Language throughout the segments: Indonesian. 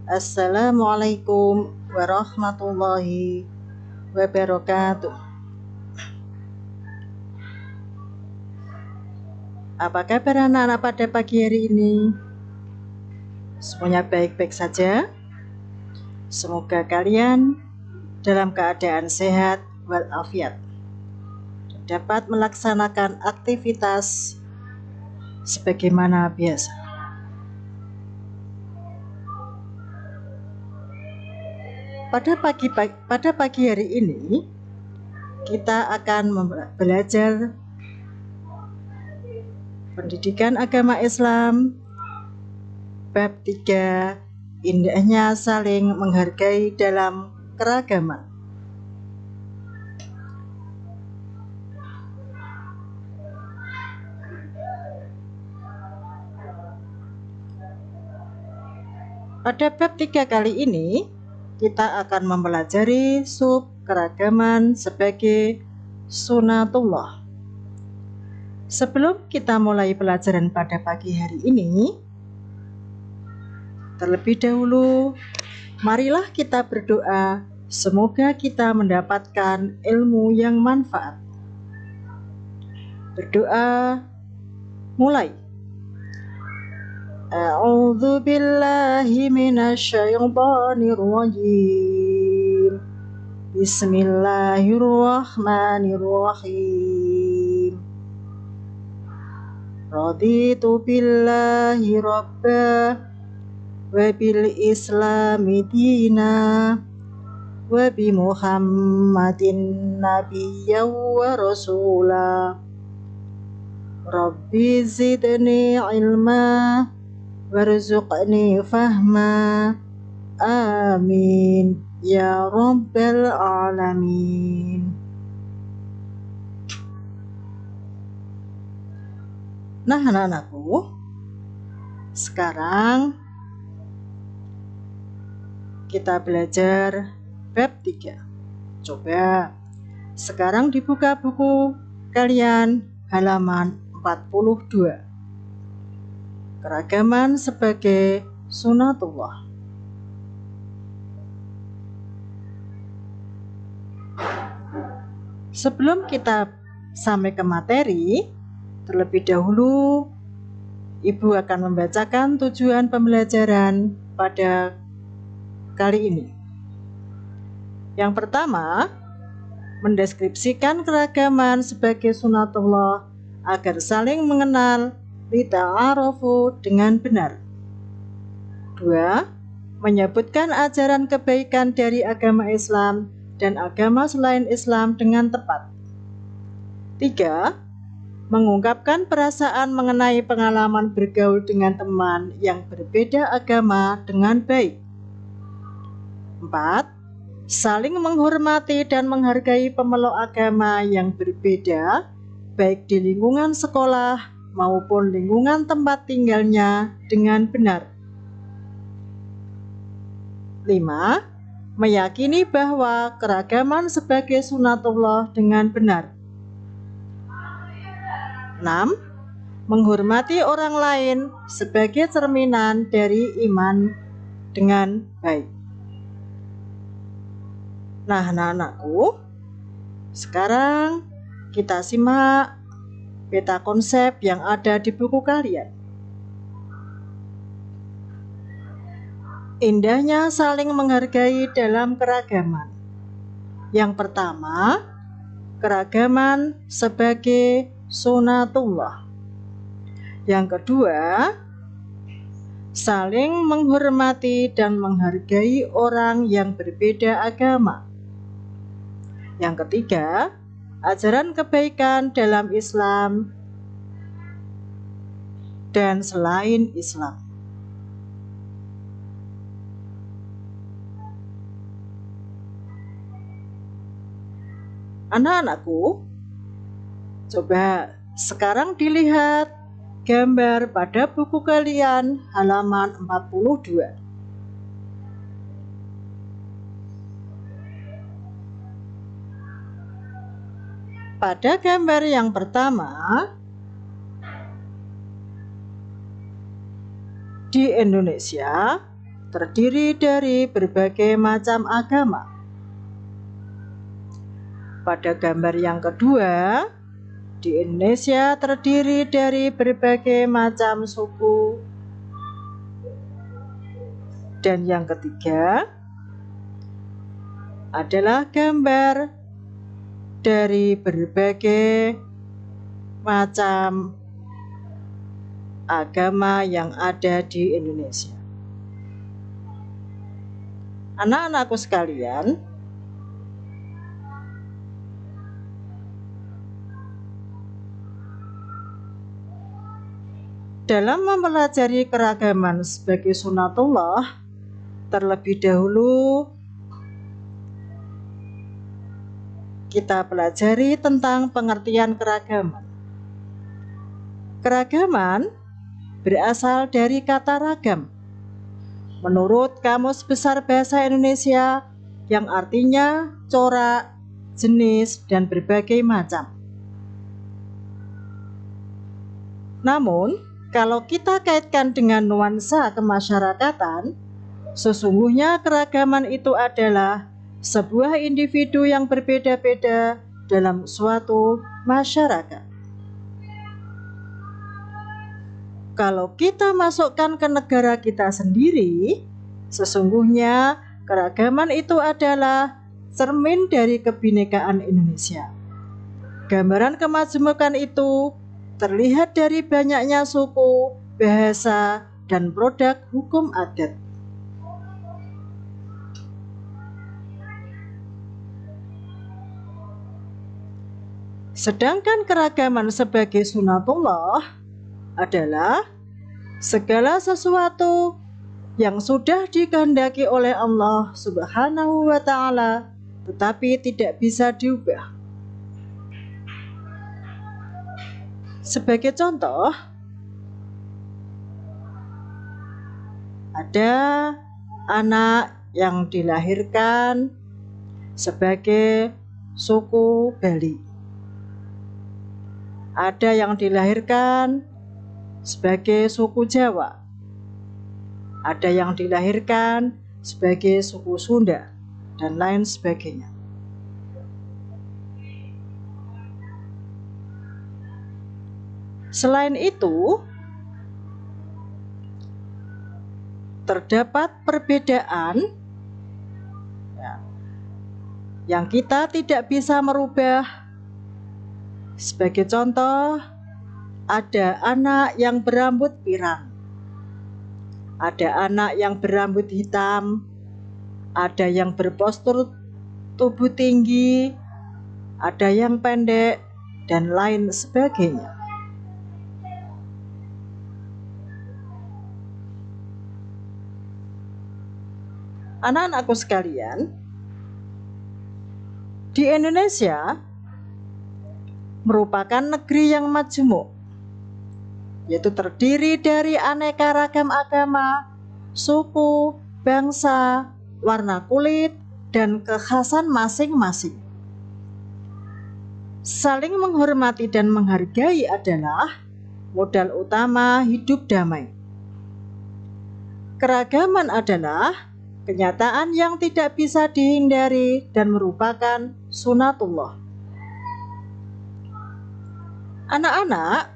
Assalamualaikum warahmatullahi wabarakatuh. Apa kabar anak-anak pada pagi hari ini? Semuanya baik-baik saja? Semoga kalian dalam keadaan sehat walafiat, dapat melaksanakan aktivitas sebagaimana biasa. Pada pagi hari ini kita akan belajar pendidikan agama Islam bab 3, indahnya saling menghargai dalam keragaman. Pada bab 3 kali ini kita akan mempelajari sub keragaman sebagai sunatullah. Sebelum kita mulai pelajaran pada pagi hari ini, terlebih dahulu marilah kita berdoa semoga kita mendapatkan ilmu yang manfaat. Berdoa mulai. A'udzu billahi minasyaitonir rajim. Bismillahirrahmanirrahim. Raditu billahi rabba wa bil islami dina wa bi Muhammadin nabiyyan wa rasula. Rabbi zidni ilma warzuqni fahma. Amin ya rabbal alamin. Nah anak-anakku, sekarang kita belajar bab 3. Coba sekarang dibuka buku kalian halaman 42. Keragaman sebagai sunatullah. Sebelum kita sampai ke materi, terlebih dahulu Ibu akan membacakan tujuan pembelajaran pada kali ini. Yang pertama, mendeskripsikan keragaman sebagai sunatullah agar saling mengenal lita'arofu dengan benar. 2. Menyebutkan ajaran kebaikan dari agama Islam dan agama selain Islam dengan tepat. 3. Mengungkapkan perasaan mengenai pengalaman bergaul dengan teman yang berbeda agama dengan baik. 4. Saling menghormati dan menghargai pemeluk agama yang berbeda, baik di lingkungan sekolah maupun lingkungan tempat tinggalnya dengan benar. 5. Meyakini bahwa keragaman sebagai sunatullah dengan benar. 6. Menghormati orang lain sebagai cerminan dari iman dengan baik. Nah anak-anakku, sekarang kita simak peta konsep yang ada di buku kalian. Indahnya saling menghargai dalam keragaman. Yang pertama, keragaman sebagai sunatullah. Yang kedua, saling menghormati dan menghargai orang yang berbeda agama. Yang ketiga, ajaran kebaikan dalam Islam dan selain Islam. Anak-anakku, coba sekarang dilihat gambar pada buku kalian halaman 42. Pada gambar yang pertama, di Indonesia terdiri dari berbagai macam agama. Pada gambar yang kedua, di Indonesia terdiri dari berbagai macam suku. Dan yang ketiga adalah gambar dari berbagai macam agama yang ada di Indonesia. Anak-anakku sekalian, dalam mempelajari keragaman sebagai sunatullah, terlebih dahulu kita pelajari tentang pengertian keragaman. Keragaman berasal dari kata ragam. Menurut Kamus Besar Bahasa Indonesia, yang artinya corak, jenis, dan berbagai macam. Namun, kalau kita kaitkan dengan nuansa kemasyarakatan, sesungguhnya keragaman itu adalah sebuah individu yang berbeda-beda dalam suatu masyarakat. Kalau kita masukkan ke negara kita sendiri, sesungguhnya keragaman itu adalah cermin dari kebinekaan Indonesia. Gambaran kemajumukan itu terlihat dari banyaknya suku, bahasa, dan produk hukum adat. Sedangkan keragaman sebagai sunatullah adalah segala sesuatu yang sudah dikehendaki oleh Allah Subhanahu wa Ta'ala, tetapi tidak bisa diubah. Sebagai contoh, ada anak yang dilahirkan sebagai suku Bali. Ada yang dilahirkan sebagai suku Jawa. Ada yang dilahirkan sebagai suku Sunda, dan lain sebagainya. Selain itu, terdapat perbedaan yang kita tidak bisa merubah. Sebagai contoh, ada anak yang berambut pirang, ada anak yang berambut hitam, ada yang berpostur tubuh tinggi, ada yang pendek, dan lain sebagainya. Anak-anakku sekalian, di Indonesia merupakan negeri yang majemuk, yaitu terdiri dari aneka ragam agama, suku, bangsa, warna kulit, dan kekhasan masing-masing. Saling menghormati dan menghargai adalah modal utama hidup damai. Keragaman adalah kenyataan yang tidak bisa dihindari dan merupakan sunatullah. Anak-anak,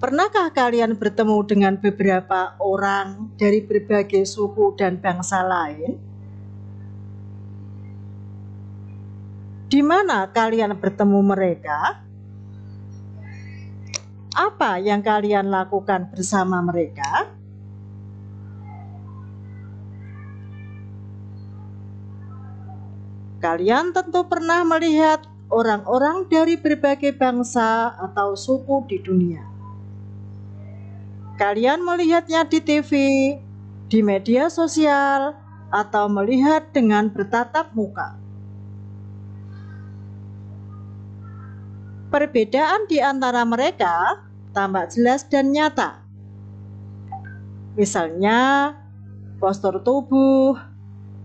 pernahkah kalian bertemu dengan beberapa orang dari berbagai suku dan bangsa lain? Di mana kalian bertemu mereka? Apa yang kalian lakukan bersama mereka? Kalian tentu pernah melihat orang-orang dari berbagai bangsa atau suku di dunia. Kalian melihatnya di TV, di media sosial, atau melihat dengan bertatap muka. Perbedaan di antara mereka tampak jelas dan nyata. Misalnya, postur tubuh,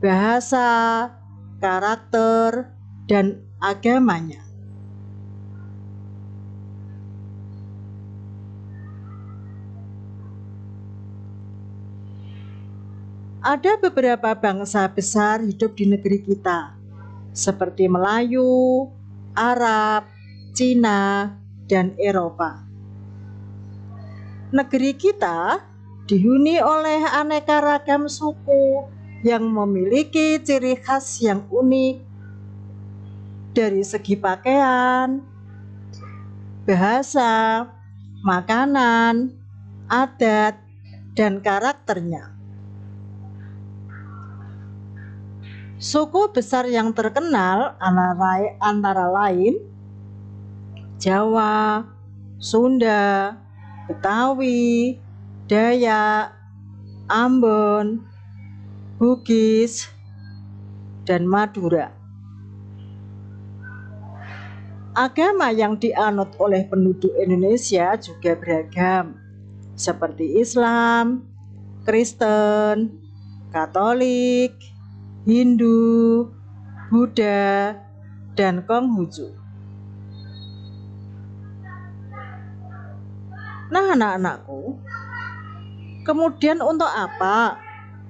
bahasa, karakter, dan agamanya. Ada beberapa bangsa besar hidup di negeri kita, seperti Melayu, Arab, Cina, dan Eropa. Negeri kita dihuni oleh aneka ragam suku yang memiliki ciri khas yang unik dari segi pakaian, bahasa, makanan, adat, dan karakternya. Suku besar yang terkenal antara lain Jawa, Sunda, Betawi, Dayak, Ambon, Bugis, dan Madura. Agama yang dianut oleh penduduk Indonesia juga beragam, seperti Islam, Kristen, Katolik, Hindu, Buddha, dan Konghucu. Nah, anak-anakku, kemudian untuk apa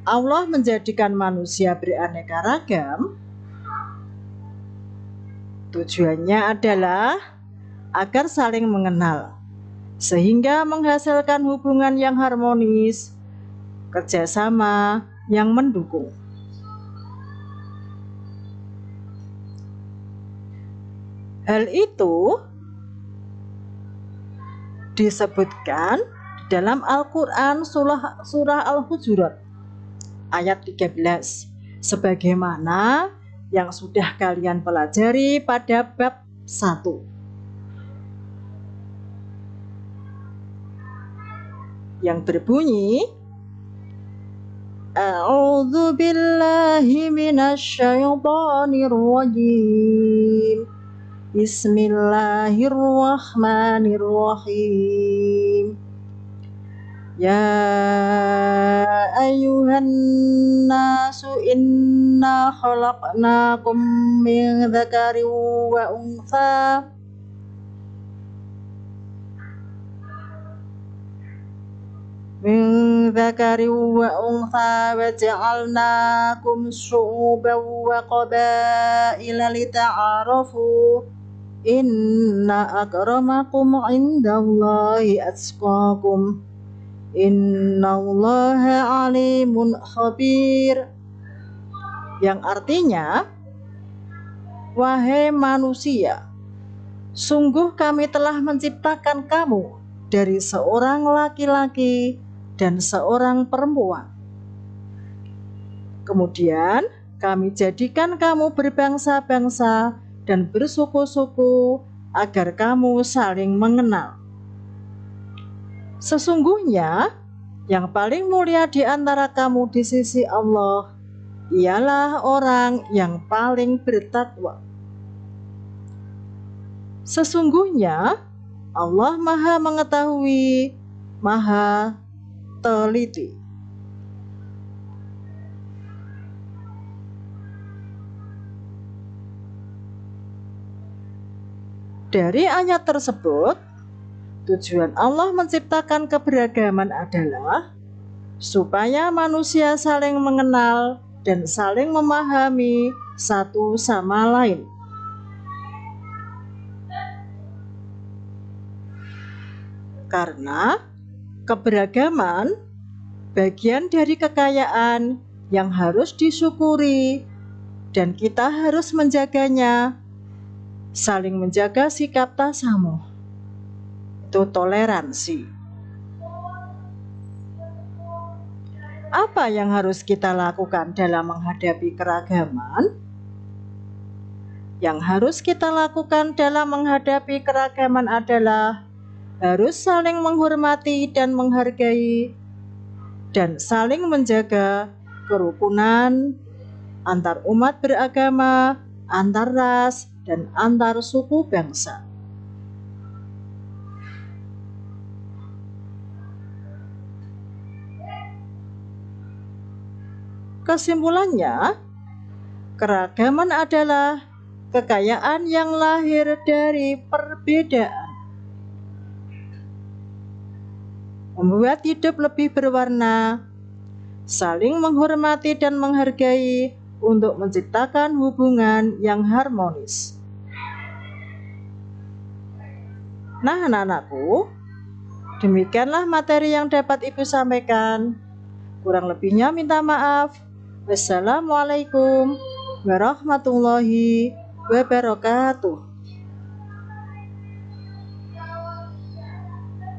Allah menjadikan manusia beraneka ragam? Tujuannya adalah agar saling mengenal, sehingga menghasilkan hubungan yang harmonis, kerjasama yang mendukung. Hal itu disebutkan dalam Al-Quran surah Al-Hujurat ayat 13, sebagaimana yang sudah kalian pelajari pada bab 1. Yang berbunyi, A'udzu billahi minasyaitonir rajim. Bismillahirrahmanirrahim. Ya ayyuhan nasu inna khalaqnakum min dzakarin wa untha wa ja'alnakum syu'uban wa qabaila lita'arafu inna akramakum indallahi atqakum innallaha alimun khabir. Yang artinya, wahai manusia, sungguh kami telah menciptakan kamu dari seorang laki-laki dan seorang perempuan. Kemudian kami jadikan kamu berbangsa-bangsa dan bersuku-suku agar kamu saling mengenal. Sesungguhnya yang paling mulia di antara kamu di sisi Allah ialah orang yang paling bertakwa. Sesungguhnya Allah Maha Mengetahui, Maha Teliti. Dari ayat tersebut, tujuan Allah menciptakan keberagaman adalah supaya manusia saling mengenal dan saling memahami satu sama lain. Karena keberagaman bagian dari kekayaan yang harus disyukuri dan kita harus menjaganya. Saling menjaga sikap tasamuh, itu toleransi. Apa yang harus kita lakukan dalam menghadapi keragaman? Yang harus kita lakukan dalam menghadapi keragaman adalah harus saling menghormati dan menghargai dan saling menjaga kerukunan antar umat beragama, antar ras, dan antar suku bangsa. Kesimpulannya, keragaman adalah kekayaan yang lahir dari perbedaan, membuat hidup lebih berwarna, saling menghormati dan menghargai untuk menciptakan hubungan yang harmonis. Nah, anak-anakku, demikianlah materi yang dapat Ibu sampaikan. Kurang lebihnya minta maaf. Wassalamualaikum warahmatullahi wabarakatuh.